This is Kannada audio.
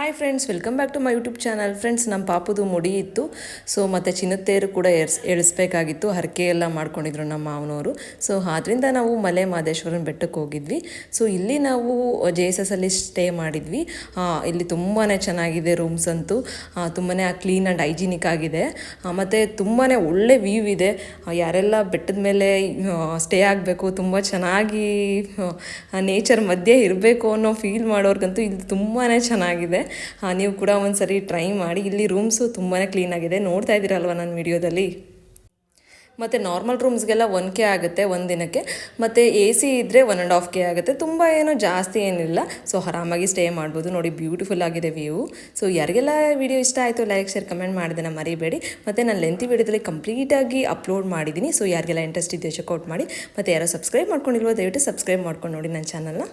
Hi friends, welcome back to my YouTube channel. Friends, ನಮ್ಮ ಪಾಪುದು ಮುಡಿ ಇತ್ತು. ಸೊ ಮತ್ತು ಚಿನ್ನತ್ತೇರು ಕೂಡ ಎಳಿಸ್ಬೇಕಾಗಿತ್ತು. ಹರಕೆ ಎಲ್ಲ ಮಾಡ್ಕೊಂಡಿದ್ರು ನಮ್ಮ ಮಾವನವರು. ಸೊ ಆದ್ದರಿಂದ ನಾವು ಮಲೆ ಮಹದೇಶ್ವರನ ಬೆಟ್ಟಕ್ಕೆ ಹೋಗಿದ್ವಿ. ಸೊ ಇಲ್ಲಿ ನಾವು JSSಲ್ಲಿ ಸ್ಟೇ ಮಾಡಿದ್ವಿ. ಇಲ್ಲಿ ತುಂಬಾ ಚೆನ್ನಾಗಿದೆ ರೂಮ್ಸ್ ಅಂತೂ. ತುಂಬಾ ಕ್ಲೀನ್ ಆ್ಯಂಡ್ ಹೈಜಿನಿಕ್ ಆಗಿದೆ. ಮತ್ತು ತುಂಬಾ ಒಳ್ಳೆ ವ್ಯೂ ಇದೆ. ಯಾರೆಲ್ಲ ಬೆಟ್ಟದ ಮೇಲೆ ಸ್ಟೇ ಆಗಬೇಕು, ತುಂಬ ಚೆನ್ನಾಗಿ ನೇಚರ್ ಮಧ್ಯೆ ಇರಬೇಕು ಅನ್ನೋ ಫೀಲ್ ಮಾಡೋರ್ಗಂತೂ ಇಲ್ಲಿ ತುಂಬಾ ಚೆನ್ನಾಗಿದೆ. ನೀವು ಕೂಡ ಒಂದ್ಸರಿ ಟ್ರೈ ಮಾಡಿ. ಇಲ್ಲಿ ರೂಮ್ಸು ತುಂಬಾ ಕ್ಲೀನಾಗಿದೆ, ನೋಡ್ತಾ ಇದ್ದೀರಲ್ವ ನನ್ನ ವಿಡಿಯೋದಲ್ಲಿ. ಮತ್ತು ನಾರ್ಮಲ್ ರೂಮ್ಸ್ಗೆಲ್ಲ 1K ಆಗುತ್ತೆ ಒಂದು ದಿನಕ್ಕೆ. ಮತ್ತು AC ಇದ್ದರೆ 1.5K ಆಗುತ್ತೆ. ತುಂಬ ಏನೋ ಜಾಸ್ತಿ ಏನಿಲ್ಲ. ಸೊ ಆರಾಮಾಗಿ ಸ್ಟೇ ಮಾಡ್ಬೋದು. ನೋಡಿ, ಬ್ಯೂಟಿಫುಲ್ ಆಗಿದೆ ವ್ಯೂ. ಸೊ ಯಾರಿಗೆಲ್ಲ ವಿಡಿಯೋ ಇಷ್ಟ ಆಯಿತು, ಲೈಕ್, ಶೇರ್, ಕಮೆಂಟ್ ಮಾಡೋದನ್ನ ಮರಿಬೇಡಿ. ಮತ್ತು ನಾನು ಲೆಂತಿ ವಿಡಿಯೋದಲ್ಲಿ ಕಂಪ್ಲೀಟಾಗಿ ಅಪ್ಲೋಡ್ ಮಾಡಿದ್ದೀನಿ. ಸೊ ಯಾರಿಗೆಲ್ಲ ಇಂಟ್ರೆಸ್ಟ್ ಇದೆಯೋ ಚೆಕ್ಔಟ್ ಮಾಡಿ. ಮತ್ತು ಯಾರೋ ಸಬ್ಸ್ಕ್ರೈಬ್ ಮಾಡ್ಕೊಂಡಿಲ್ವೋ ದಯವಿಟ್ಟು ಸಬ್ಸ್ಕ್ರೈಬ್ ಮಾಡ್ಕೊಂಡು ನೋಡಿ ನನ್ನ ಚಾನಲ್ನ.